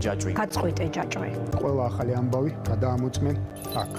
ჯაჭვი. გაწყვიტე ჯაჭვი. ყველა ახალი ამბავი გადაამოწმენ აქ.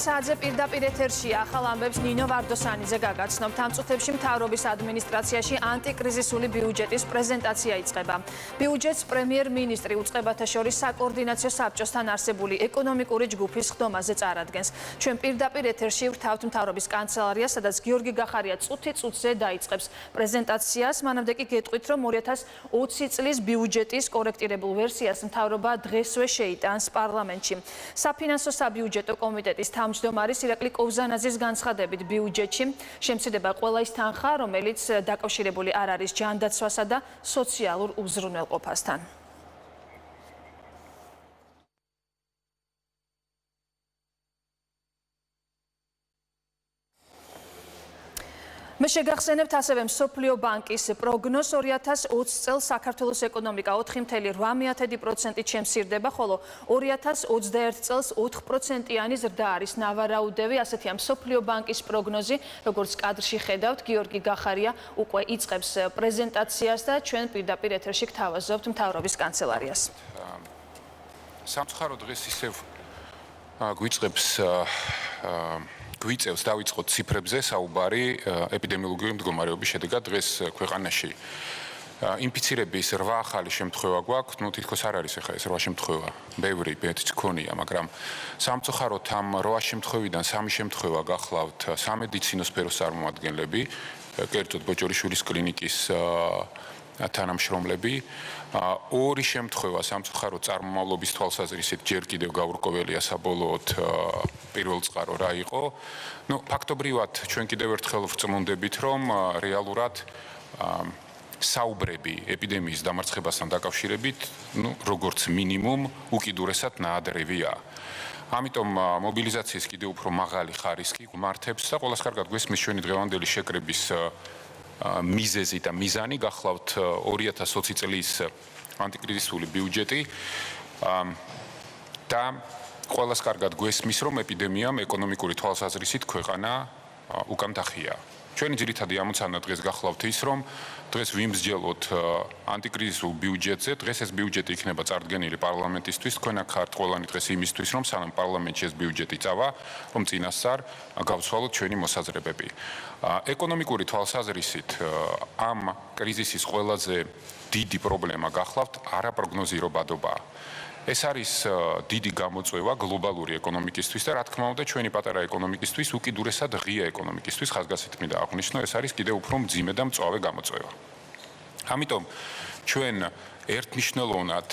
საათზე პირდაპირ ეთერში ახალ ამბებს ნინო ვარდოსანიძე გაგაცნობთ. ამ წუთებში მთავრობის ადმინისტრაციაში ანტიკრიზისული ბიუჯეტის პრეზენტაცია იწყება. ბიუჯეტს პრემიერ-მინისტრი უწყებათა შორის საკოორდინაციო საბჭოსთან არსებული ეკონომიკური ჯგუფის ხდომაზე წარადგენს. ჩვენ პირდაპირ ეთერში ვრთავთ მთავრობის კანცელარიას, სადაც გიორგი გახარია წუთი-წუთზე დაიწყებს პრეზენტაციას. მანამდე კი გეტყვით, რომ 2020 წლის ბიუჯეტის კორექტირებულ ვერსიას მთავრობა დღესვე შეიტანს პარლამენტში. საფინანსო საბიუჯეტო კომიტეტის თავმჯდომარის ირაკლი კოვზანაძის განცხადებით ბიუჯეტში შემცირდება ყველა ის თანხა, რომელიც დაკავშირებული არ არის ჯანდაცვასა და სოციალურ უზრუნველყოფასთან. მე შეგახსენებთ ასევე მსოფლიო ბანკის პროგნოზს 2020 წელს საქართველოს ეკონომიკა 4.8%-ით შემცირდება, ხოლო 2021 წელს 4%-იანი ზრდა არის ნავარაუდევი, ასეთია მსოფლიო ბანკის პროგნოზი, როგორც კადრში ხედავთ, გიორგი გახარია უკვე იწყებს პრეზენტაციას და ჩვენ პირდაპირ ეთერში გთავაზობთ მთავრობის კანცელარიას. სამწუხაროდ დღეს ისევ გვიწყებს გვიწევს დავიწყოთ ციფრებზე საუბარი ეპიდემიოლოგიური მდგომარეობის შედეგად დღეს ქვეყანაში ინფიცირების 8 ახალი შემთხვევა გვაქვს, თითქოს არ არის ახლა ეს 8 შემთხვევა, ბევრი მეტიც ქონია, მაგრამ სამწუხაროდ ამ 8 შემთხვევიდან 3 შემთხვევა გახლავთ სამედიცინო სფეროს წარმომადგენლები, კერძოდ ბოჭორიშვილის კლინიკის თანამშრომლები, 2 შემთხვევა სამწუხაროდ წარმომავლობის თვალსაზრისით ჯერ კიდევ გავრკვეველია საბოლოოდ პირველ წყარო რა იყო. ფაქტობრივად ჩვენ კიდევ ერთხელ ვწმუნდებით, რომ რეალურად საუბრები ეპიდემიის დამარცხებასთან დაკავშირებით, როგორც მინიმუმ უკიდურესად ნაადრევია. ამიტომ მობილიზაციის კიდევ უფრო მაღალი ხარისხი გვმართებს და ყველას კარგად გვესმის ჩვენი დღევანდელი შეკრების მიზეზი და მიზანი გახლავთ 2020 წლის ანტიკრიზისული ბიუჯეტი და ყველას კარგად გვესმის, რომ ეპიდემიამ ეკონომიკური თვალსაზრისით ქვეყანა უკან დახია. ჩვენი ძირითადი ამოცანა დღეს გახლავთ ის, რომ დღეს ვიმსჯელოთ ანტიკრიზისულ ბიუჯეტზე. დღეს ეს ბიუჯეტი იქნება წარდგენილი პარლამენტისთვის. თქვენ აქ ხართ ყველანი დღეს იმისთვის, რომ სანამ პარლამენტში ეს ბიუჯეტი წავა, რომ წინასწარ გავცვალოთ ჩვენი მოსაზრებები. ეკონომიკური თვალსაზრისით ამ კრიზისის ყველაზე დიდი პრობლემა გახლავთ არაპროგნოზირებადობა. ეს არის დიდი გამოწვევა გლობალური ეკონომიკისთვის და რა თქმა უნდა ჩვენი პატარა ეკონომიკისთვის, უკიდურესად ღია ეკონომიკისთვის, ხაზგასით მინდა აღვნიშნო, ეს არის კიდევ უფრო მძიმე და მწვავე გამოწვევა. ამიტომ ჩვენ ერთმნიშვნელოვნად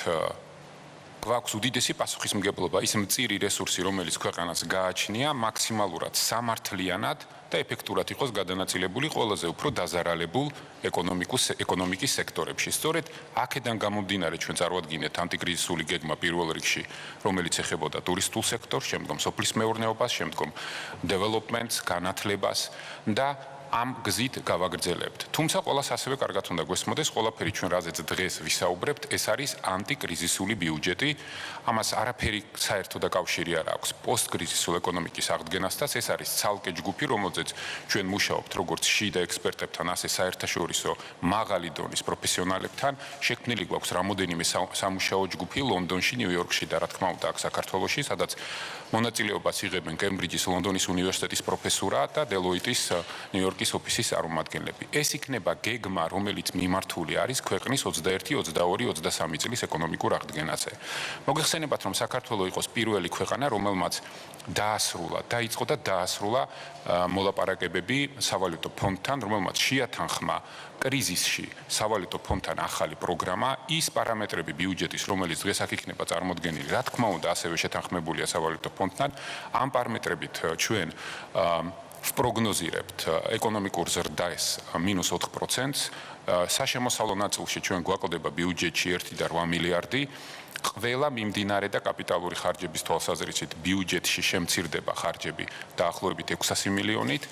გვაქვს უდიდესი პასუხისმგებლობა ის მწირი რესურსი, რომელიც ქვეყანას გააჩნია, მაქსიმალურად სამართლიანად და ეფექტურად იყოს გადანაწილებული ყველაზე უფრო დაზარალებულ ეკონომიკის სექტორებში. სწორედ აქედან გამომდინარე ჩვენ წარვადგინეთ ანტიკრიზისული გეგმა პირველ რიგში, რომელიც ეხებოდა ტურისტულ სექტორს, შემდგომ სოფლის მეურნეობას, შემდგომ დეველოპმენტს, განათლებას და ამ გზით გავაგრძელებთ. თუმცა ყველას ასევე კარგად უნდა გვესმოდეს, ყველაფერი ჩვენ რაზეც დღეს ვისაუბრებთ, ეს არის ანტიკრიზისული ბიუჯეტი. ამას არაფერი საერთო დაკავშირი არ აქვს პოსტკრიზისულ ეკონომიკის აღდგენასთან. ეს არის ცალკე ჯგუფი, რომელზეც ჩვენ მუშაობთ როგორც შიდა ექსპერტებთან, ასე საერთაშორისო მაღალი დონის პროფესიონალებთან. შექმნილი გვაქვს რამოდენიმე სამუშაო ჯგუფი ლონდონში, ნიუ-იორკში და რა თქმა უნდა აქ საქართველოში, სადაც მონაწილეობას იღებენ კემბრიჯის ლონდონის უნივერსიტეტის პროფესურა და დელოიტის ნიუ-იორკის ოფისის წარმომადგენლები. ეს იქნება გეგმა, რომელიც მიმართული არის ქვეყნის 21, 22, 23 წლის ეკონომიკურ აღდგენაზე. მოგეხსენებათ, რომ საქართველო იყოს პირველი ქვეყანა, რომელმაც დაიწყო და დაასრულა მოლაპარაკებები სავალუტო ფონდთან, რომელმაც შეათანხმა კრიზისში სავალუტო ფონდთან ახალი პროგრამა, ის პარამეტრები ბიუჯეტის, რომელიც დღეს აქ იქნება წარმოდგენილი, რა თქმა უნდა, ასევე შეთანხმებულია სავალუტო ფონდთან. ამ პარამეტრებით ჩვენ ვპროგნოზირებთ ეკონომიკურ ზრდას -4%-ს, საშემოსავლო ნაწილში ჩვენ გვაკლდება ბიუჯეტში 1,8 მილიარდი, ყველა მიმდინარე და კაპიტალური ხარჯების თვალსაზრისით ბიუჯეტში შემცირდება ხარჯები დაახლოებით 600 მილიონით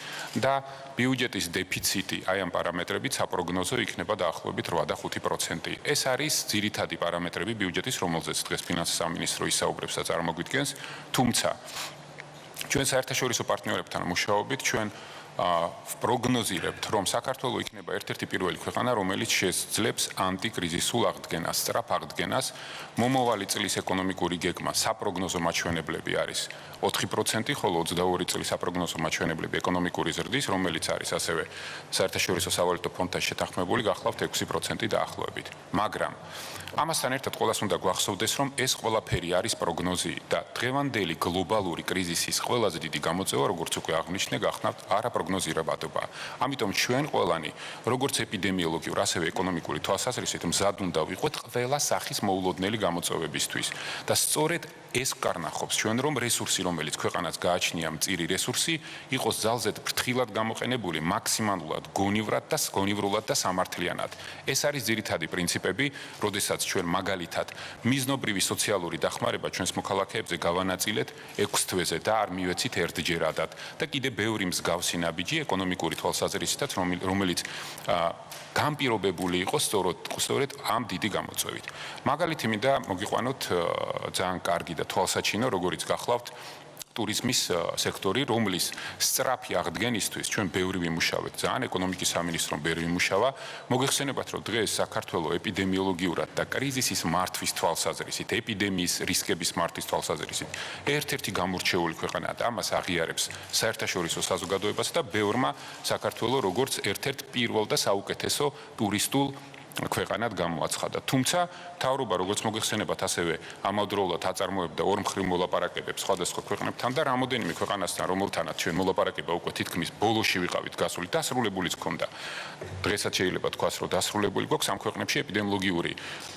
და ბიუჯეტის დეფიციტი აი ამ პარამეტრებით საპროგნოზო იქნება დაახლოებით 8.5%. ეს არის ძირითადი პარამეტრები ბიუჯეტის, რომელზეც დღეს ფინანსის სამინისტრო ისაუბრებს და წარმოგვიდგენს, თუმცა ჩვენ საერთაშორისო პარტნიორებთან მუშაობით ჩვენ ვპროგნოზირებთ, რომ საქართველო იქნება ერთ-ერთი პირველი ქვეყანა, რომელიც შეძლებს ანტიკრიზისულ აღდგენას, სწრაფ აღდგენას. მომავალი წლის ეკონომიკური გეგმა საპროგნოზო მაჩვენებლები არის 4%, ხოლო 22 წლის საპროგნოზო მაჩვენებლები ეკონომიკური ზრდის, რომელიც არის ასევე საერთაშორისო სავალუტო ფონდთან შეთანხმებული, გახლავთ 6% დაახლოებით. მაგრამ ამასთან ერთად ყველას უნდა გვახსოვდეს, რომ ეს ყველაფერი არის პროგნოზი და დღევანდელი გლობალური კრიზისის ყველაზე დიდი გამოწვევა, როგორც უკვე აღნიშნე, გახსნათ არაპროგნოზირებადობა. ამიტომ ჩვენ ყველანი, როგორც ეპიდემიოლოგიურ, ასევე ეკონომიკური თვალსაზრისით, მზად უნდა ვიყოთ ყველა სახის მოულოდნელი გამოწვევებისთვის. და სწორედ ეს კარნახობს ჩვენ, რომ რესურსი, რომელიც ქვეყანას გააჩნია, მწირი რესურსი, იყოს ძალზედ ფრთხილად გამოყენებული, მაქსიმალურად გონივრულად და სამართლიანად. ეს არის ძირითადი პრინციპები, როდესაც ჩვენ მაგალითად მიზნობრივი სოციალური დახმარება ჩვენს მოქალაქეებზე გავანაწილეთ 6 თვეზე და არ მივეცით ერთჯერადად და კიდე ბევრი მსგავსი ნაბიჯი ეკონომიკური თვალსაზრისითაც, რომელიც განპირობებული იყოს სწორედ ამ დიდი გამოწვევით. მაგალითი მინდა მოგიყვანოთ ძალიან კარგი და თვალსაჩინო, როგორიც გახლავთ ტურიზმის სექტორი, რომლის სწრაფი აღდგენისთვის ჩვენ ბევრი ვიმუშავეთ. ძალიან ეკონომიკის სამინისტრომ ბევრი ვიმუშავა. მოგეხსენებათ, რომ დღეს საქართველოს ეპიდემიოლოგიურად და კრიზისის მართვის თვალსაზრისით, ეპიდემიის რისკების მართვის თვალსაზრისით ერთ-ერთი გამორჩეული ქვეყანაა და ამას აღიარებს საერთაშორისო საზოგადოებას და ბევრმა საქართველოს როგორც ერთ-ერთ პირველ და საუკეთესო ტურისტულ ქვეყანად გამოაცხადა. თუმცა მთავრობა, როგორც მოგეხსენებათ, ასევე ამავდროულად აწარმოებდა ორმხრივ მოლაპარაკებებს სხვადასხვა ქვეყნებთან და რამოდენიმე ქვეყანასთან, რომელთანაც ჩვენ მოლაპარაკება უკვე თითქმის ბოლოში ვიყავით გასული, დასრულებულიც ჰქონდა. დღესაც შეიძლება თქვას, რომ დასრულებული გვაქვს ამ ქვეყნებში ეპიდემიოლოგიური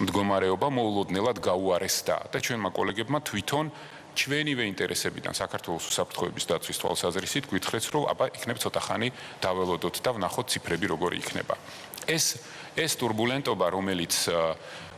მდგომარეობა მოულოდნელად გაუარესდა და ჩვენმა კოლეგებმა თვითონ ჩვენივე ინტერესებიდან საქართველოს უსაფრთხოების დაცვის თვალსაზრისით გვითხრეს, რომ აბა იქნებ ცოტა ხანი დაველოდოთ და ვნახოთ ციფრები როგორი იქნება. ეს турბულენტობა, რომელიც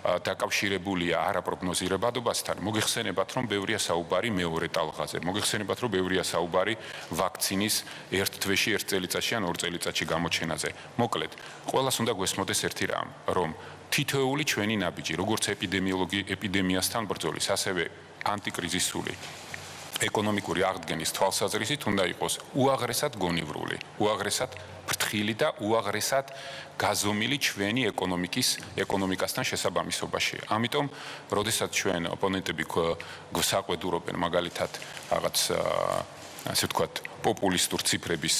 დაკავშირებულია არაპროგნოზირებადობასთან, მოგეხსენებათ, რომ ბევრია საუბარი მეორე ტალღაზე, მოგეხსენებათ, რომ ბევრია საუბარი ვაქცინის ერთ თვეში, ერთ წელიწადში ან ორ წელიწადში გამოჩენაზე. მოკლედ, ყველას უნდა გვესმოდეს ერთი რამ, რომ თითოეული ჩვენი ნაბიჯი, როგორც ეპიდემიასთან ბრძოლის, ასევე ანტიკრიზისული ეკონომიკური აღდგენის თვალსაზრისით უნდა იყოს უაღრესად გონივრული, უაღრესად ფრთხილი და უაღრესად გაზომილი ჩვენი ეკონომიკასთან შესაბამისობაში. ამიტომ, როდესაც ჩვენ ოპონენტები გვსაყვედურობენ მაგალითად რაღაც ასე ვთქვათ, პოპულისტურ ციფრების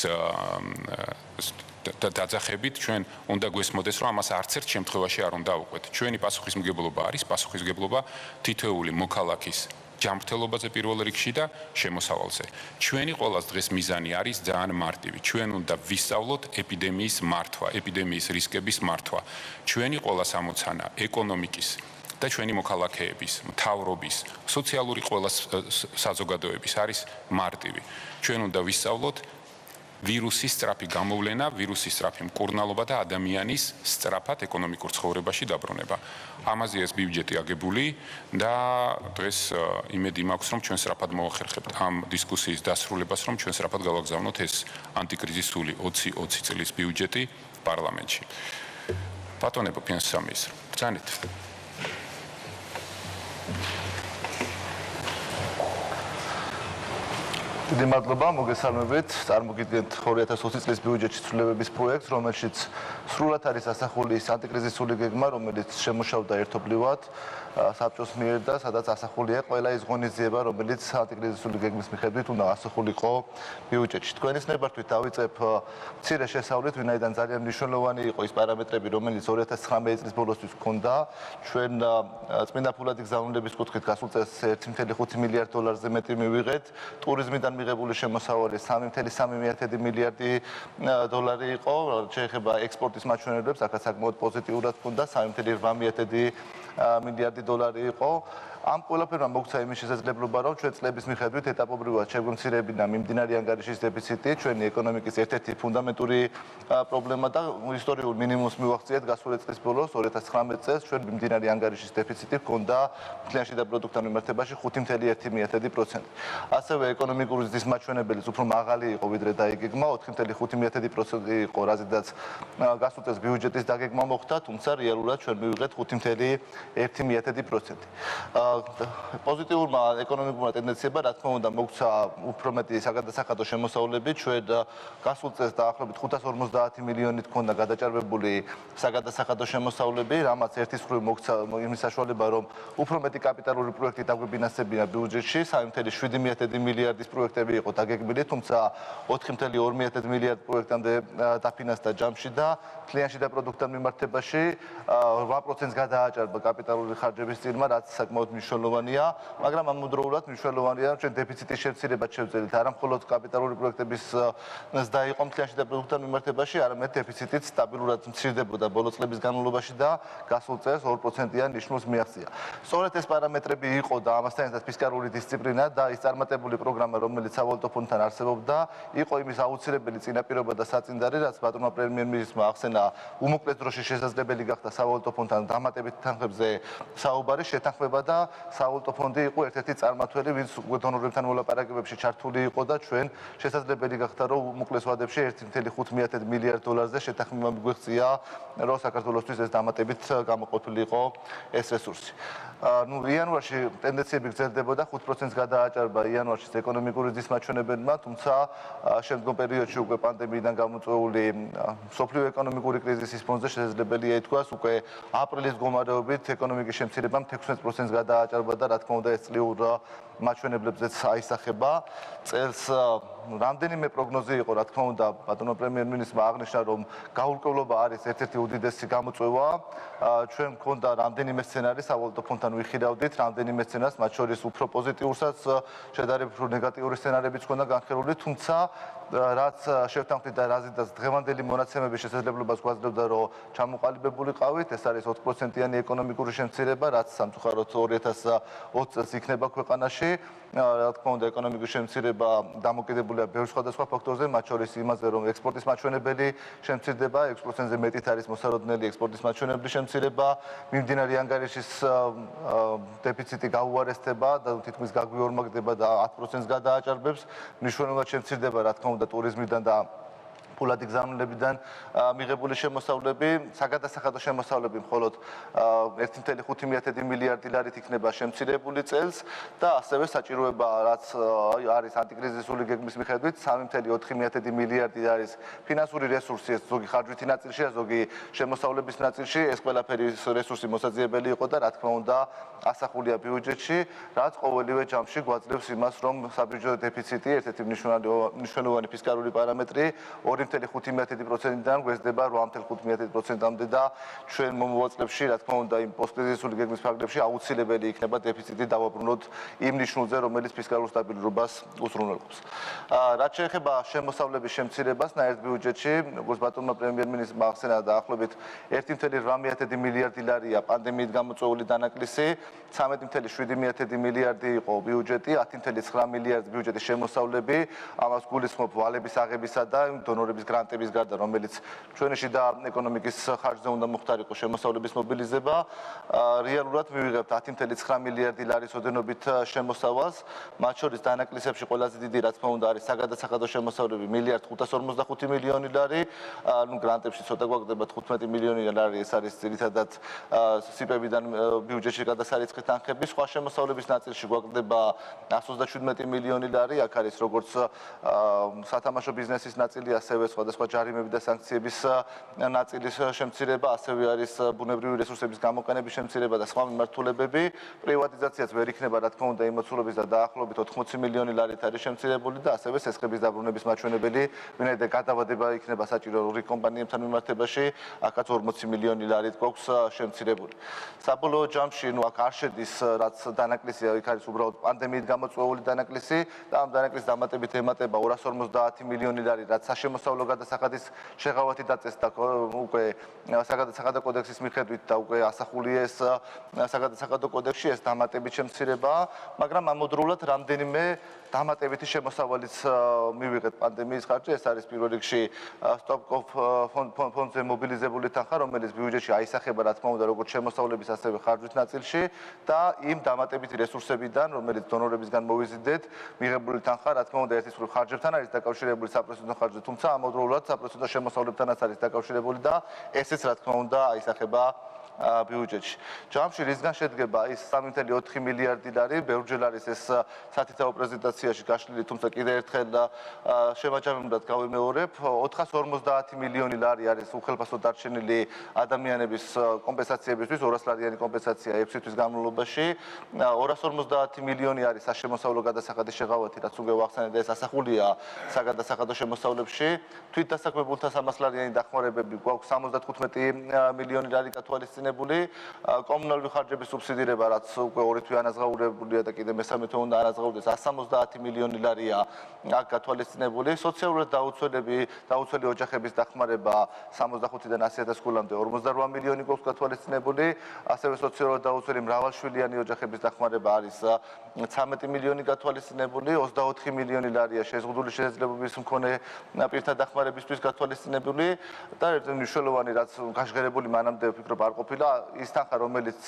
დაძახებით, ჩვენ უნდა გვესმოდეს, რომ ამას არც ერთ შემთხვევაში არ უნდა ავყვეთ. ჩვენი პასუხისმგებლობა არის პასუხისმგებლობა თითოეული მოქალაქის ჯანმრთელობაზე პირველ რიგში და შემოსავალზე. ჩვენი ყველას დღეს მიზანი არის ძალიან მარტივი. ჩვენ უნდა ვისწავლოთ ეპიდემიის მართვა, ეპიდემიის რისკების მართვა. ჩვენი ყველას ამოცანა ეკონომიკის და ჩვენი მოქალაქეების, მთავრობის, სოციალური ყველა საზოგადოების არის მარტივი. ჩვენ უნდა ვისწავლოთ ვირუსის სწრაფი გამოვლენა, ვირუსის სწრაფი მკურნალობა და ადამიანის სწრაფად ეკონომიკურ ცხოვრებაში დაბრუნება. ამაზე ეს ბიუჯეტი აგებული და დღეს იმედი მაქვს, რომ ჩვენ სწრაფად მოვახერხებთ ამ დისკუსიის დასრულებას, რომ ჩვენ სწრაფად გავაგზავნოთ ეს ანტიკრიზისული 2020 წლის ბიუჯეტი პარლამენტში. ბატონებო ფინანსის სამინისტრო, ბრძანეთ. დიდი მადლობა, მოგესალმებით. წარმოგიდგენთ 2020 წლის ბიუჯეტის ცვლილებების პროექტს, რომელშიც სრულად არის ასახული ის ანტიკრიზისული გეგმა, რომელიც შემუშავდა ერთობლივად საბჭოს მიერ და სადაც ასახულია ყველა ის ღონისძიება, რომელიც ანტიკრიზისული გეგმის მიხედვით უნდა ასახულიყო ბიუჯეტში. თქვენის ნებართვით დავიწყებ მცირე შესავლით, ვინაიდან ძალიან მნიშვნელოვანი იყო ის პარამეტრები, რომელიც 2019 წლის ბოლოსთვის ჰქონდა. ჩვენ წმინდა ფულადი გზავნილების კუთხით გასულ წელს 1.5 მილიარდ დოლარზე მეტი მივიღეთ. ტურიზმიდან მიღებული შემოსავალი 3.3 მილიარდი დოლარი იყო. შეეხება ექსპორტის მაჩვენებლებს, აქაც საკმაოდ პოზიტიურად ჰქონდა 3.8 მილიარდი დოლარი იყო. ამ ყველაფერმა მოგვცა იმის შესაძლებლობა, რომ ჩვენ წლების მიხედვით ეტაპობრივად შეგვემცირებინა მიმდინარე ანგარიშის დეფიციტი, ჩვენი ეკონომიკის ერთ-ერთი ფუნდამენტური პრობლემა და ისტორიულ მინიმუმს მივაღწიეთ გასული წლის ბოლოს 2019 წელს ჩვენ მიმდინარე ანგარიშის დეფიციტი ჰქონდა მთლიან შიდა პროდუქტთან მიმართებაში 5.1%. ასევე ეკონომიკური ზრდის მაჩვენებელიც უფრო მაღალი იყო ვიდრე დაიგეგმა 4.5% იყო, რაზედაც გასულ წელს ბიუჯეტის დაგეგმა მოხდა, თუმცა რეალურად ჩვენ მივიღეთ 5.1%. პოზიტიურმა ეკონომიკურმა ტენდენციებმა, რა თქმა უნდა, მოგვცა უფრო მეტი საგადასახადო შემოსავლები. ჩვენ გასულ წელს დაახლოებით 550 მილიონით ჰქონდა გადაჭარბებული საგადასახადო შემოსავლები, რამაც ერთის მხრივ მოგვცა იმის საშუალება, რომ უფრო მეტი კაპიტალური პროექტი დაგვებინანსებინა ბიუჯეტში, 3.7 მილიარდის პროექტები იყო დაგეგმილი, თუმცა 4.2 მილიარდ პროექტამდე დაფინანსდა ჯამში და მთლიან შიდა პროდუქტთან მიმართებაში 8%-ს გადააჭარბა კაპიტალური ხარჯების წილმა, რაც საკმაოდ მნიშვნელოვანია, მაგრამ ამავდროულად მნიშვნელოვანია, რომ ჩვენ დეფიციტის შემცირება შევძელით არა მხოლოდ კაპიტალური პროექტების ზრდა იყო მთლიან შიდა პროდუქტთან მიმართებაში, არამედ დეფიციტიც სტაბილურად მცირდებოდა ბოლო წლების განმავლობაში და გასულ წელს 2%-იან ნიშნულს მიაღწია. სწორედ ეს პარამეტრები იყო და ამასთან ერთად ფისკალური დისციპლინა და ის წარმატებული პროგრამა, რომელიც სავალუტო ფონდთან არსებობდა, იყო იმის აუცილებელი წინაპირობა და საწინდარი, რაც ბატონმა პრემიერ-მინისტრმა ახსენა უმოკლეს დროში შესაძლებელი გახდა სავალუტო ფონდთან დამატებით თანხებზე საუბარი, შეთანხმება და სავალუტო ფონდი იყო ერთ-ერთი წარმმართველი, ვინც დონორებთან მოლაპარაკებებში ჩართული იყო და ჩვენ შესაძლებელი გახდა, რომ უმოკლეს ვადებში 1.5 მილიარდ დოლარზე შეთანხმება მიგვეღწია, რომ საქართველოსთვის ეს დამატებით გამოყოფილი იყო ეს რესურსი. იანვარში ტენდენციები გრძელდებოდა 5%-ს გადააჭარბა იანვარში ეკონომიკური ზრდის მაჩვენებელმა, თუმცა შემდგომ პერიოდში უკვე პანდემიიდან გამოწვეული მსოფლიო ეკონომიკური კრიზისის ფონზე შესაძლებელია ითქვას, უკვე აპრილის მდგომარეობით ეკონომიკის შემცირებამ 16%-ს გადააჭარბა და რა თქმა უნდა ეს წლიურ მაჩვენებლებზეც აისახება. წელს რამდენიმე პროგნოზი იყო, რა თქმა უნდა, ბატონმა პრემიერ-მინისტრმა აღნიშნა, რომ გაურკვევლობა არის ერთ-ერთი უდიდესი გამოწვევა. ჩვენ მქონდა რამდენიმე სცენარი სავალუტო ფონდთან ვიხირავდით, რამდენიმე სცენარს, მათ შორის უფრო პოზიტიურსაც, შედარებით უფრო ნეგატიური სცენარებიც ჰქონდა განხილული, თუმცა რაც შევთანხმდით და რაზედაც დღევანდელი მონაცემების შესაძლებლობას გვაძლევდა, რომ ჩამოყალიბებულიყავით, ეს არის 4%-იანი ეკონომიკური შემცირება, რაც სამწუხაროდ 2020 წელს იქნება ქვეყანაში. რა თქმა უნდა, ეკონომიკური შემცირება დამოკიდებულია ბევრ სხვადასხვა ფაქტორზე, მათ შორის იმაზე, რომ ექსპორტის მაჩვენებელი შემცირდება, 6%-ზე მეტით არის მოსაროდნელი ექსპორტის მაჩვენებლის შემცირება, მიმდინარე ანგარიშის დეფიციტი გაუარესდება და თითქმის გაგვიორმაგდება და 10%-ს გადააჭარბებს, მნიშვნელოვნად შემცირდება, რა თქმა უნდა, ტურიზმიდან და ფულადი გზავნილებიდან მიღებული შემოსავლები, საგადასახადო შემოსავლები მხოლოდ 1.5 მილიარდი ლარით იქნება შემცირებული წელს და ასევე საჭიროება, რაც არის ანტიკრიზისული გეგმის მიხედვით, 3.4 მილიარდი არის ფინანსური რესურსი, ზოგი ხარჯვითი ნაწილშია, ზოგი შემოსავლების ნაწილში, ეს ყველაფერი რესურსი მოსაძიებელი იყო და რა თქმა უნდა ასახულია ბიუჯეტში, რაც ყოველივე ჯამში გვაძლევს იმას, რომ საბიუჯეტო დეფიციტი ერთ-ერთი მნიშვნელოვანი ფისკალური პარამეტრი 2.5%-დან გვესდება 8.5%-მდე და ჩვენ მომავალ-წლებში, რა თქმა უნდა, იმ პოსტკრიზისული გეგმის ფარგლებში აუცილებელი იქნება დეფიციტი დავაბრუნოთ იმ ნიშნულზე, რომელიც ფისკალურ სტაბილურობას უზრუნველყოფს. რაც შეეხება შემოსავლების შემცირებას ნაერთ ბიუჯეტში, როგორც ბატონმა პრემიერ-მინისტრმა ახსენა, დაახლოებით 1.8 მილიარდი ლარია პანდემიით გამოწვეული დანაკლისი, 13.7 მილიარდი იყო ბიუჯეტი, 10.9 მილიარდი ბიუჯეტის შემოსავლები, ამას გულისხმობ ვალების აღებისა და დონორების გრანტების გარდა, რომელიც ჩვენი შიდა ეკონომიკის ხარჯზე უნდა მოხდარიყო შემოსავლების მობილიზება, რეალურად მივიღებთ 10.9 მილიარდი ლარის ოდენობით შემოსავალს, მათ შორის დანაკლისებში ყველაზე დიდი, რა თქმა უნდა, არის საგადასახადო შემოსავლები 1.555 მილიონი ლარი, გრანტებში ცოტა გვაგდება 15 მილიონი ლარი, ეს არის ძირითადად სიპებიდან ბიუჯეტში გადასარიცხი თანხები, სხვა შემოსავლების ნაწილში გვაგდება 127 მილიონი ლარი, აქ არის როგორც სათამაშო ბიზნესის ნაწილი, ასევე სხვადასხვა ჯარიმები და სანქციების ნაწილის შემცირება, ასევე არის ბუნებრივი რესურსების გამოყენების შემცირება და სხვა მიმართულებები. პრივატიზაციაც ვერ იქნება, რა თქმა უნდა, იმოცულობის და დაახლოებით 80 მილიონი ლარით არის შემცირებული და ასევე სესხების დაბრუნების მაჩვენებელი, ვინაიდან გადავადება იქნება საჭირო რუგი კომპანიებთან მიმართებაში, აქაც 40 მილიონი ლარით გვაქვს შემცირებული. საბოლოო ჯამში, აქ არ შედის, რაც დანაკლისია, იქ არის უბრალოდ პანდემიით გამოწვეული დანაკლისი და ამ დანაკლისის დამატებით ემატება 250 მილიონი ლარი, რაც საშემოსავლო შემოსავლო გადასახადის შეღავათი დაწესდა უკვე საგადასახადო კოდექსის მიხედვით და უკვე ასახულია ეს საგადასახადო კოდექსში ეს დამატებით შემცირება, მაგრამ ამოდროულად რამდენიმე დამატებითი შემოსავალიც მივიღეთ პანდემიის ხარჯზე. ეს არის პირველ რიგში სტოპკოპ ფონდზე მობილიზებული თანხა, რომელიც ბიუჯეტში აისახება, რა თქმა უნდა, როგორც შემოსავლების, ასევე ხარჯვის ნაწილში და იმ დამატებითი რესურსებიდან, რომელიც დონორებისგან მოვიზიდეთ, მიღებული თანხა, რა თქმა უნდა, ერთის მხრივ ხარჯებთან არის დაკავშირებული საპრეზიდენტო ხარჯზე, თუმცა ამავდროულად საპრეზიდენტო შემოსავლებთანაც არის დაკავშირებული და ესეც, რა თქმა უნდა, აისახება ბიუჯეტში. ჯამში რისგან შედგება ის 3.4 მილიარდი ლარი, ბევრჯერ არის ეს სათითაო პრეზენტაციაში გაშლილი, თუმცა კიდევ ერთხელ შემაჯამებლად გავიმეორებ, 450 მილიონი ლარი არის უხელფასო დარჩენილი ადამიანების კომპენსაციებისთვის, 200 ლარიანი კომპენსაცია 6 თვის განმავლობაში, 250 მილიონი არის საშემოსავლო გადასახადის შეღავათი, რაც უკვე ვახსენეთ და ეს ასახულია საგადასახადო შემოსავლებში, თვითდასაქმებულთა 300 ლარიანი დახმარებები გვაქვს 75 მილიონი ლარი გათვალისწინებული, კომუნალური ხარჯების სუბსიდირება, რაც უკვე 2 თვე ანაზღაურებულია და კიდევ მესამე თვე უნდა ანაზღაურდეს, 170 მილიონი ლარია აქ გათვალისწინებული, სოციალურად დაუცველი ოჯახების დახმარება 65-დან 100.000 ქულამდე 48 მილიონი გვაქვს გათვალისწინებული, ასევე სოციალურად დაუცველი მრავალშვილიანი ოჯახების დახმარება არის 13 მილიონი გათვალისწინებული, 24 მილიონი ლარია შეზღუდული შესაძლებლობის მქონე პირთა დახმარებისთვის გათვალისწინებული და ერთი მნიშვნელოვანი, რაც გაშღერებული მანამდე ვფიქრობ არ ყოფილა, ის თანხა, რომელიც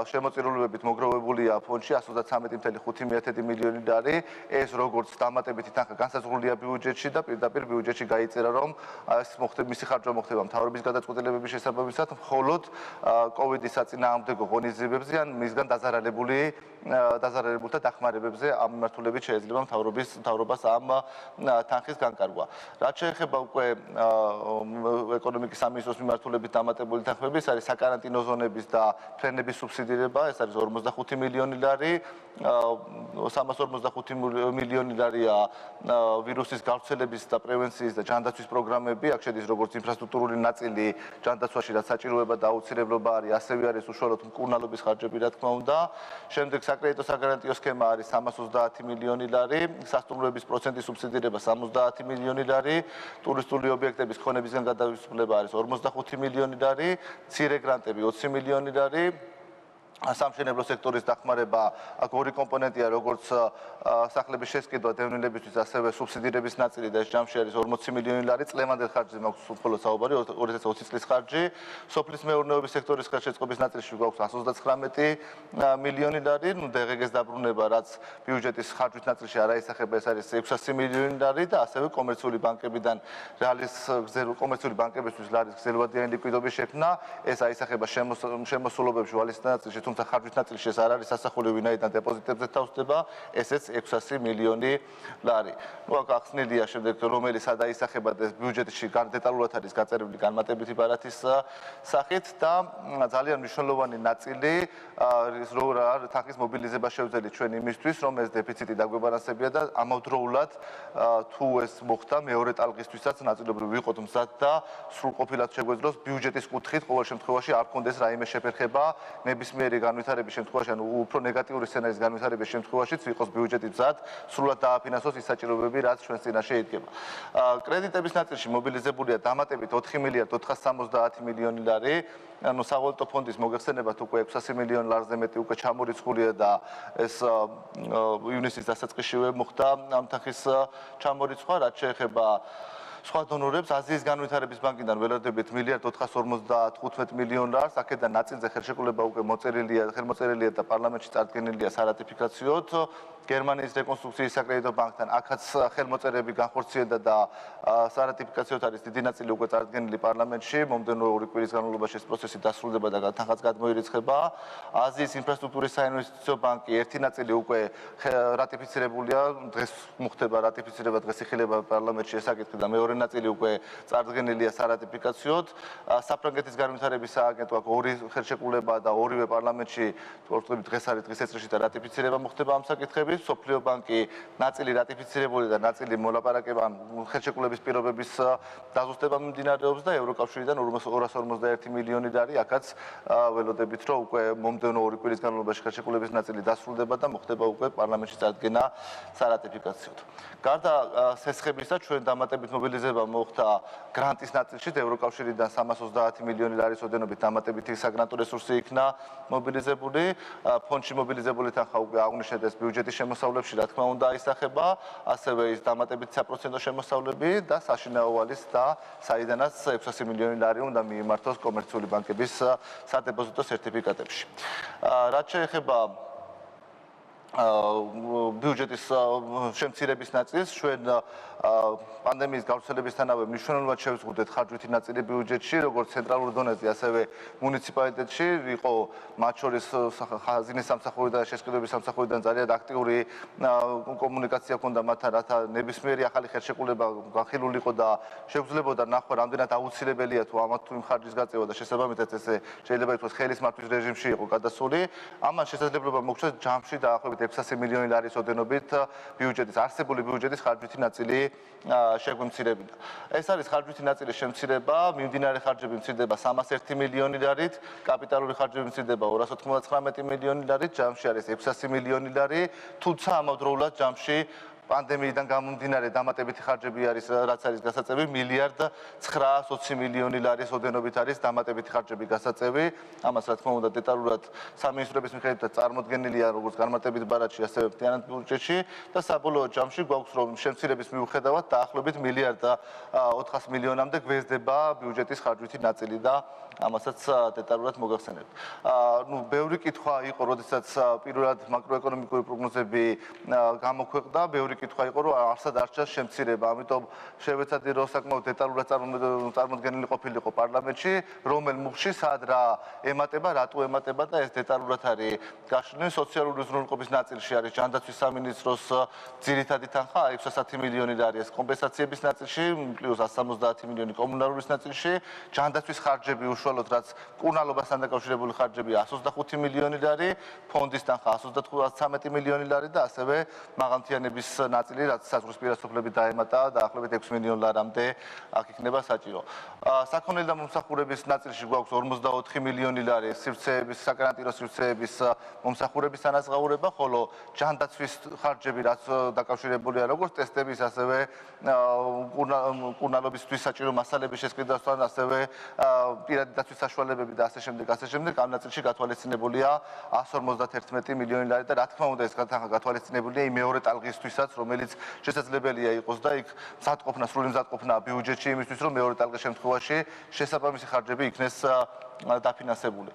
შემოწირულობებით მოგროვებულია ფონდში 133.5 მილიონი ლარი, ეს როგორც დამატებითი თანხა განსაზღვრულია ბიუჯეტში და პირდაპირ ბიუჯეტში გაიწერა, რომ მისი ხარჯვა მოხდება მთავრობის გადაწყვეტილებების შესაბამისად, მხოლოდ კოვიდის საწინააღმდეგო ღონისძიებებზე ან მისგან დაზარალებულთა დახმარებებზე ამ მიმართულებით შეიძლება მთავრობას ამ თანხის განკარგვა. რაც შეეხება უკვე ეკონომიკის სამინისტროს მიმართულებით დამატებული თანხები, ეს არის საკარანტინო ზონების და ფრენების სუბსიდირება, ეს არის 45 მილიონი ლარი, 345 მილიონი ლარია ვირუსის გავრცელების და პრევენციის და ჯანდაცვის პროგრამები, აქ შედის როგორც ინფრასტრუქტურული ნაწილი ჯანდაცვაში, რაც საჭიროება და აუცილებლობა არის, ასევე არის უშუალოდ მკურნალობის ხარჯები, რა თქმა უნდა. შემდეგ საკრედიტო საგარანტიო სქემა არის 330 მილიონი ლარი, სასტუმროების პროცენტის სუბსიდირება 70 მილიონი ლარი, ტურისტული ობიექტების ქონებისგან გადავისწრება არის 45 მილიონი ლარი, მცირე გრანტები 20 მილიონი ლარი, სამშენებლო სექტორის დახმარება, აქ ორი კომპონენტია, როგორც სახლების შესყიდვა დევნილებისთვის, ასევე სუბსიდირების ნაწილი და ეს ჯამში არის 40 მილიონი ლარი, წლევანდელ ხარჯზე მაქვს მხოლოდ საუბარი, 2020 წლის ხარჯი, სოფლის მეურნეობის სექტორის ხელშეწყობის ნაწილში გვაქვს 139 მილიონი ლარი, დღეგ-დღეს დაბრუნება, რაც ბიუჯეტის ხარჯვის ნაწილში არ აისახება, ეს არის 600 მილიონი ლარი და ასევე კომერციული ბანკებიდან კომერციული ბანკებისთვის ლარის გრძელვადიანი ლიკვიდობის შექმნა, ეს აისახება შემოსულობებში ვალის ნაწილში, თუმცა ხარჯვის ნაწილში ეს არ არის ასახული, ვინაიდან დეპოზიტებზე თავსდება, ესეც 600 მილიონი ლარი. აქ ახსნილია შემდეგ, რომელიც ადაისახება და ბიუჯეტში დეტალურად არის გაწერილი განმარტებითი ბარათის სახით და ძალიან მნიშვნელოვანი ნაწილი თანხის მობილიზება შევძელით ჩვენ იმისთვის, რომ ეს დეფიციტი დაგვებალანსებია და ამავდროულად თუ ეს მოხდა მეორე ტალღისთვისაც ნაწილობრივ ვიყოთ მზად და სრულყოფილად შეგვეძლოს ბიუჯეტის კუთხით ყოველ შემთხვევაში არ ქონდეს რაიმე შეფერხება ნებისმიერი განვითარების შემთხვევაში, ანუ უფრო ნეგატიური სცენარის განვითარების შემთხვევაშიც ვიყოს ბიუჯეტი მზად, სრულად დააფინანსოს ის საჭიროებები, რაც ჩვენს წინაშე იდგება. კრედიტების ნაწილში მობილიზებულია დამატებით 4 მილიარდ 470 მილიონი ლარი, ანუ სავალუტო ფონდის მოგეხსენებათ უკვე 600 მილიონ ლარზე მეტი უკვე ჩამორიცხულია და ეს ივნისის დასაწყისშივე მოხდა ამ თანხის ჩამორიცხვა, რაც შეეხება სხვა დონორებს, აზიის განვითარების ბანკიდან ველოდებით 1.455 მილიონ ლარს, აქედან ნაწილზე ხელშეკრულება უკვე ხელმოწერილია და პარლამენტში წარდგენილია სარატიფიკაციოდ. გერმანიის რეკონსტრუქციის საკრედიტო ბანკთან აქაც ხელმოწერები განხორციელდა და სარატიფიკაციოდ არის დიდი ნაწილი უკვე წარდგენილი პარლამენტში, მომდევნო 2 კვირის განმავლობაში ეს პროცესი დასრულდება და თანხაც გადმოირიცხება. აზიის ინფრასტრუქტურის საინვესტიციო ბანკი ერთი ნაწილი უკვე რატიფიცირებულია, დღეს მოხდება რატიფიცირება, დღეს იხილება პარლამენტში ეს საკითხი და მეორე ნაწილი უკვე წარდგენილია სარატიფიკაციოდ. საფრანგეთის განვითარების სააგენტო აქ ორი ხელშეკრულება და ორივე პარლამენტში დღეს არის დღის ეწრში და რატიფიცირება მოხდება ამ საკითხების. მიხედვით, სოფლიო ბანკი ნაწილი რატიფიცირებული და ნაწილი მოლაპარაკება ან ხელშეკრულების პირობების დაზუსტება მიმდინარეობს და ევროკავშირიდან 251 მილიონი ლარი აქაც ველოდებით, რომ უკვე მომდევნო 2 კვირის განმავლობაში ხელშეკრულების ნაწილი დასრულდება და მოხდება უკვე პარლამენტში წარდგენა სარატიფიკაციოდ. გარდა სესხებისა, ჩვენ დამატებით მობილიზება მოხდა გრანტის ნაწილში, ევროკავშირიდან 330 მილიონი ლარის ოდენობით დამატებითი საგრანტო რესურსი იქნა მობილიზებული. ფონდში მობილიზებული თანხა უკვე აღნიშნეთ ეს ბიუჯეტის შემოსავლებში, რა თქმა უნდა, აისახება, ასევე ის დამატებითი საპროცენტო შემოსავლები და საშინაო ვალის და საიდანაც 600 მილიონი ლარი უნდა მიიმართოს კომერციული ბანკების სადებოზიტო სერტიფიკატებში. რაც შეეხება ბიუჯეტის შემცირების ნაწილს, ჩვენ პანდემიის გავრცელებისთანავე მნიშვნელოვნად შევზღუდეთ ხარჯვითი ნაწილი ბიუჯეტში, როგორც ცენტრალურ დონეზე, ასევე მუნიციპალიტეტში. იყო მათ შორის ხაზინის სამსახურიდან და შესყიდვების სამსახურიდან ძალიან აქტიური კომუნიკაცია ჰქონდა მათთან, რათა ნებისმიერი ახალი ხელშეკრულება განხილულიყო და შეგვძლებოდა ნახვა, რამდენად აუცილებელია თუ ამათ თუ იმ ხარჯის გაწევა და შესაბამისად ესე შეიძლება ითქვას ხელის მართვის რეჟიმში იყო გადასული. ამან შესაძლებლობა მოგვცეს ჯამში დაახლოებით 600 მილიონი ლარის ოდენობით ბიუჯეტის არსებული ბიუჯეტის ხარჯვითი ნაწილი შეგვიმცირებინა. ეს არის ხარჯვითი ნაწილის შემცირება, მიმდინარე ხარჯები მცირდება 301 მილიონი ლარით, კაპიტალური ხარჯები მცირდება 299 მილიონი ლარით, ჯამში არის 600 მილიონი ლარი, თუმცა ამავდროულად ჯამში პანდემიიდან გამომდინარე დამატებითი ხარჯები არის, რაც არის გასაწევი 1,920 მილიონი ლარის ოდენობით არის დამატებითი ხარჯები გასაწევი. ამას რა თქმა უნდა დეტალურად სამინისტროების მიხედვითაც წარმოდგენილია როგორც განმარტებით ბარათში, ასევე მთლიანად ბიუჯეტში და საბოლოო ჯამში გვაქვს რომ შემცირების მიუხედავად დაახლოებით 1,400 მილიონამდე გვესდება ბიუჯეტის ხარჯვითი ნაწილი და ამასაც დეტალურად მოგახსენებ. ბევრი კითხვა იყო, როდესაც პირველად მაკროეკონომიკური პროგნოზები გამოქვეყნდა, ბევრი კითხვა იყო, რომ არსად არ ჩანს შემცირება, ამიტომ შევეცადი რომ საკმაოდ დეტალურად წარმოდგენილი ყოფილიყო პარლამენტში, რომელ მუხში სად რა ემატება, რატო ემატება და ეს დეტალურად არის გაშლილი. სოციალური უზრუნველყოფის ნაწილში არის ჯანდაცვის სამინისტროს ძირითადი თანხა 610 მილიონი ლარი, ეს კომპენსაციების ნაწილში, პლუს 170 მილიონი კომუნალურის ნაწილში, ჯანდაცვის ხარჯები უშუალოდ რაც მკურნალობასთან დაკავშირებული ხარჯები 125 მილიონი ლარი, ფონდის თანხა 113 მილიონი ლარი და ასევე მაღალმთიანების ნაწილი, რაც საზღვრის პირასოფლები დაემატა დაახლოებით 6 მილიონ ლარამდე აქ იქნება საჭირო. საქონელი და მომსახურების ნაწილში გვაქვს 44 მილიონი ლარი სივრცეების, საკარანტინო სივრცეების მომსახურების ანაზღაურება, ხოლო ჯანდაცვის ხარჯები, რაც დაკავშირებულია როგორც ტესტების, ასევე მკურნალობისთვის საჭირო მასალების შესყიდვასთან, ასევე პირადი დაცვის საშუალებები და ასე შემდეგ, ამ ნაწილში გათვალისწინებულია 151 მილიონი ლარი და რა თქმა უნდა ეს გათვალისწინებულია იმ მეორე ტალღისთვისაც, რომელიც შესაძლებელია იყოს და იქ სრული მზადყოფნა ბიუჯეტში იმისთვის, რომ მეორე ტალღის შემთხვევაში შესაბამისი ხარჯები იქნეს დაფინანსებული.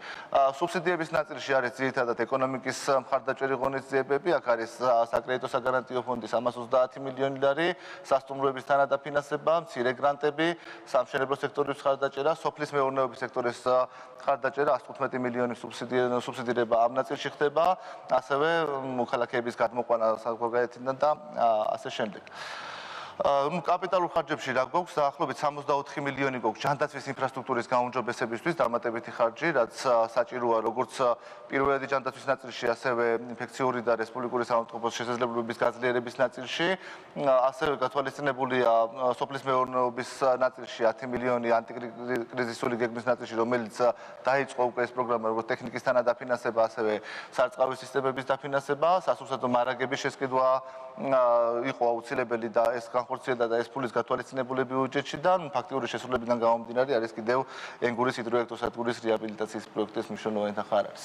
სუბსიდიების ნაწილში არის ძირითადად ეკონომიკის მხარდაჭერი ღონისძიებები, აქ არის საკრედიტო საგარანტიო ფონდი 330 მილიონი ლარი, სასტუმროების თანადაფინანსება, მცირე გრანტები, სამშენებლო სექტორის მხარდაჭერა, სოფლის მეურნეობის სექტორის მხარდაჭერა 115 მილიონი სუბსიდირება ამ ნაწილში ხდება, ასევე მოქალაქეების გადმოყვანა საზოგადოებიდან და ასე შემდეგ. კაპიტალურ ხარჯებში რა გვაქვს? დაახლოებით 64 მილიონი გვაქვს ჯანდაცვის ინფრასტრუქტურის გაუმჯობესებისთვის დამატებითი ხარჯი, რაც საჭიროა როგორც პირველადი ჯანდაცვის ნაწილში, ასევე ინფექციური და რესპუბლიკური სამავთყოფოს შესაძლებლობების გაძლიერების ნაწილში, ასევე გათვალისწინებულია სოფლის მეურნეობის ნაწილში 10 მილიონი ანტიკრიზისული გეგმის ნაწილში, რომელიც დაიწყო უკვე ეს პროგრამა, როგორც ტექნიკის თანადაფინანსება, ასევე სარწყავი სისტემების დაფინანსება, სასურსათო მარაგების შესყიდვა იყო აუცილებელი და ეს განხორციელდა და ეს ფულის გათვალისწინებული ბიუჯეტში და ფაქტიური შესრულებიდან გამომდინარე არის კიდევ ენგურის ჰიდროელექტროსადგურის რეაბილიტაციის პროექტის მნიშვნელოვანი თანხა არ არის.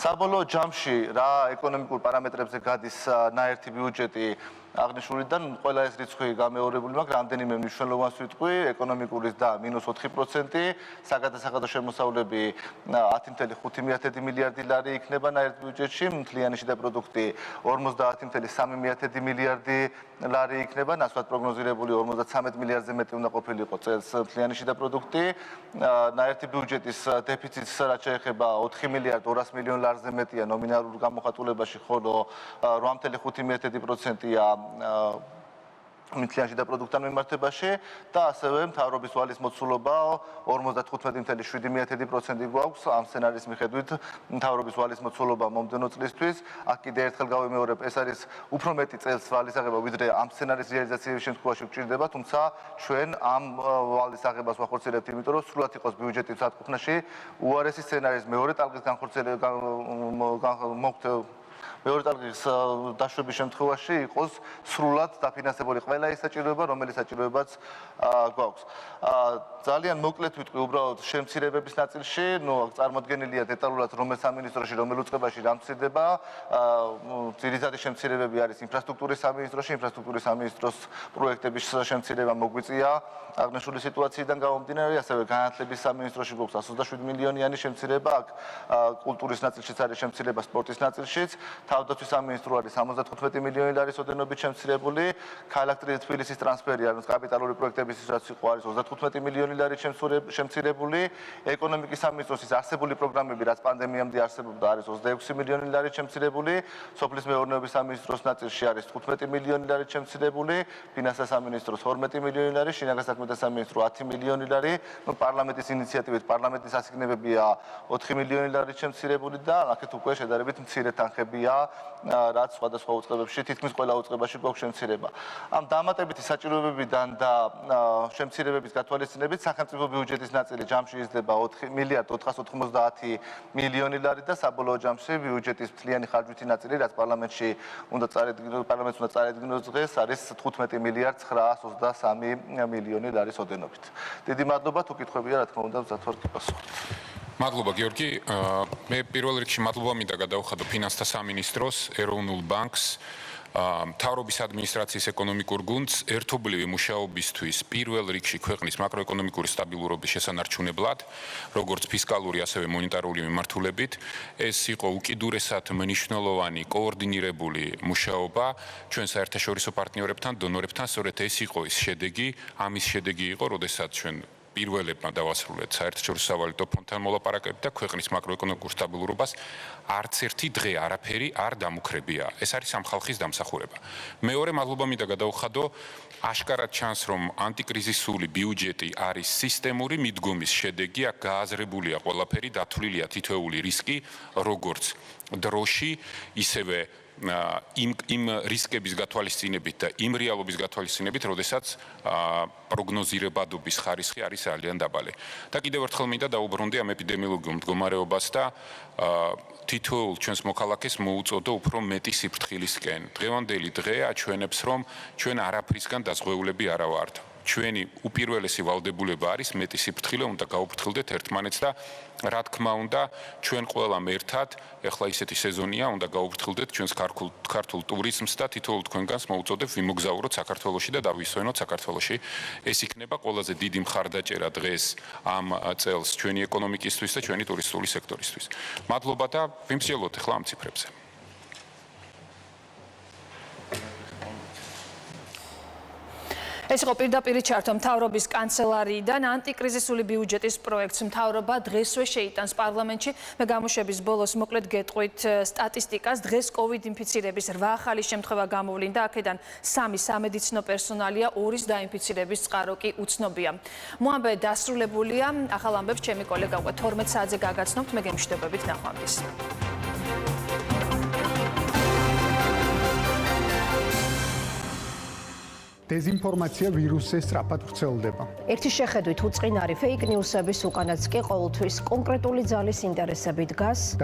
საბოლოო ჯამში რა ეკონომიკურ პარამეტრებზე გადის ნაერთი ბიუჯეტი აღნიშნულიდან ყველა ეს რიცხვი გამეორებული მაქვს, რამდენიმე მნიშვნელოვანს ვიტყვი, ეკონომიკურის და -4%, საგადასახადო შემოსავლები 10,5 მილიარდი ლარი იქნება ნაერთ ბიუჯეტში, მთლიანი შიდა პროდუქტი 50,3 მილიარდი ლარი იქნება, ნაცვლად პროგნოზირებული 53 მილიარდზე მეტი უნდა ყოფილიყო წელს მთლიანი შიდა პროდუქტი, ნაერთი ბიუჯეტის დეფიციტს რაც შეეხება 4 მილიარდ 200 მილიონ ლარზე მეტია ნომინალურ გამოხატულებაში, ხოლო 8,5%-ია მითლიანში და პროდუქტთან მიმართებაში და ასევე მთავრობის ვალის მოცულობა 55.7% გვაქვს ამ სცენარის მიხედვით მთავრობის ვალის მოცულობა მომდევნო წლისთვის. აქ კიდე ერთხელ გავიმეორებ, ეს არის უფრო მეტი წელს ვალის აღება, ვიდრე ამ სცენარის რეალიზაციის შემთხვევაში გვჭირდება, თუმცა ჩვენ ამ ვალის აღებას ვახორციელებთ, იმიტომ რომ სრულად იყოს ბიუჯეტის ათყოფნაში უარესი სცენარის მეორე ტალღის განხორციელება მეორე ტალღის დაშვების შემთხვევაში იყოს სრულად დაფინანსებული ყველა ის საჭიროება, რომელიც საჭიროებაც გვაქვს. ძალიან მოკლედ ვიტყვი უბრალოდ შემცირებების ნაწილში, წარმოდგენილია დეტალურად რომელ სამინისტროში, რომელ უწყებაში რა მცირდება. ძირითადი შემცირებები არის ინფრასტრუქტურის სამინისტროში, ინფრასტრუქტურის სამინისტროს პროექტების შემცირება მოგვიწია აღნიშნული სიტუაციიდან გამომდინარე, ასევე განათლების სამინისტროში გვაქვს 127 მილიონიანი შემცირება, აქ კულტურის ნაწილშიც არის შემცირება, სპორტის ნაწილშიც. თავდაცვის სამინისტრო არის 75 მილიონი ლარის ოდენობით შემცირებული, ქალაქ თბილისის ტრანსფერი არის კაპიტალური პროექტების რაც იყო არის 35 მილიონი ლარის შემცირებული, ეკონომიკის სამინისტროს არსებული პროგრამები რაც პანდემიამდე არსებობდა არის 26 მილიონი ლარის შემცირებული, სოფლის მეურნეობის სამინისტროს ნაწილში არის 15 მილიონი ლარის შემცირებული, ფინანსთა სამინისტროს 12 მილიონი ლარის, შინაგან საქმეთა სამინისტრო 10 მილიონი ლარი, პარლამენტის ინიციატივით პარლამენტის ასიგნებებია 4 მილიონი ლარის შემცირებული და აქეთ უკვე შედარებით მცირე თანხებია რაც სხვადასხვა უწყებებში თითქმის ყველა უწყებაში გვაქვს შემცირება. ამ დამატებითი საჭიროებებიდან და შემცირებების გათვალისწინებით სახელმწიფო ბიუჯეტის ნაწილი ჯამში იზრდება 4 მილიარდ 490 მილიონი ლარი და საბოლოო ჯამში ბიუჯეტის მთლიანი ხარჯვითი ნაწილი რაც პარლამენტს უნდა წარედგინოს დღეს არის 15 მილიარდ 923 მილიონი ლარის ოდენობით. დიდი მადლობა, თუ კითხვებია რა თქმა უნდა ვზად ვარ გიპასუხოთ. მადლობა გიორგი. მე პირველ რიგში მადლობა მინდა გადავხადო ფინანსთა სამინისტროს, ეროვნულ ბანკს, მთავრობის ადმინისტრაციის ეკონომიკურ გუნდს ერთობლივი მუშაობისთვის პირველ რიგში ქვეყნის მაკროეკონომიკური სტაბილურობის შესანარჩუნებლად, როგორც ფისკალური, ასევე მონეტარული მიმართულებით. ეს იყო უკიდურესად მნიშვნელოვანი კოორდინირებული მუშაობა ჩვენ საერთაშორისო პარტნიორებთან, დონორებთან, სწორედ ეს იყო ის შედეგი, ამის შედეგი იყო, როდესაც ჩვენ პირველებმა დავასრულეთ საერთაშორისო სავალუტო ფონდთან მოლაპარაკებით და ქვეყნის მაკროეკონომიკურ სტაბილურობას არც ერთი დღე არაფერი არ დამუქრებია. ეს არის ამ ხალხის დამსახურება. მეორე მადლობა მინდა გადავხადო, აშკარად ჩანს, რომ ანტიკრიზისული ბიუჯეტი არის სისტემური მიდგომის შედეგი, აქ გააზრებულია ყველაფერი, დათვლილია თითოეული რისკი, როგორც დროში, ისევე იმ რისკების გათვალისწინებით და იმ რეალობის გათვალისწინებით, როდესაც პროგნოზირებადობის ხარისხი არის ძალიან დაბალი. და კიდევ ერთხელ მინდა დაუბრუნდე ამ ეპიდემიოლოგიურ მდგომარეობას და თითოეულ ჩვენს მოქალაქეს მოუწოდო უფრო მეტი სიფრთხილისკენ. დღევანდელი დღე აჩვენებს, რომ ჩვენ არაფრისგან დაზღვეულები არა ვართ. ჩვენი უპირველესი ვალდებულება არის მეტი სიფრთხილე უნდა გაუფრთხილდეთ ერთმანეთს და რა თქმა უნდა ჩვენ ყველამ ერთად ეხლა ისეთი სეზონია უნდა გაუფრთხილდეთ ჩვენს ქართულ ტურიზმს და თითოეულ თქვენგანს მოუწოდებ ვიმოგზაუროთ საქართველოში და დავისვენოთ საქართველოში. ეს იქნება ყველაზე დიდი მხარდაჭერა დღეს ამ წელს ჩვენი ეკონომიკისთვის და ჩვენი ტურისტული სექტორისთვის. მადლობა და ვიმსჯელოთ ეხლა ამ ციფრებზე. ეს იყო პირდაპირ ჩართო მთავრობის კანცელარიიდან ანტიკრიზისული ბიუჯეტის პროექტს მთავრობა დღესვე შეიტანს პარლამენტში. მე გამოშვების ბოლოს მოკლედ გეტყვით სტატისტიკას. დღეს COVID ინფიცირების 8 ახალი შემთხვევა გამოვლინდა, აქედან 3 სამედიცინო პერსონალია, 2-ის დაინფიცირების წყარო კი უცნობია. მოამბე დასრულებულია. ახალ ამბებს ჩემი კოლეგა უკვე 12 საათზე გაგაცნობთ. მე გემშვიდობებით ნახვამდის. დეზინფორმაცია ვირუსზე სწრაფად ვრცელდება. ერთი შეხედვით უწყინარი ფეიქ ნიუსების უკანაც კი ყოველთვის კონკრეტული ძალის ინტერესები დგას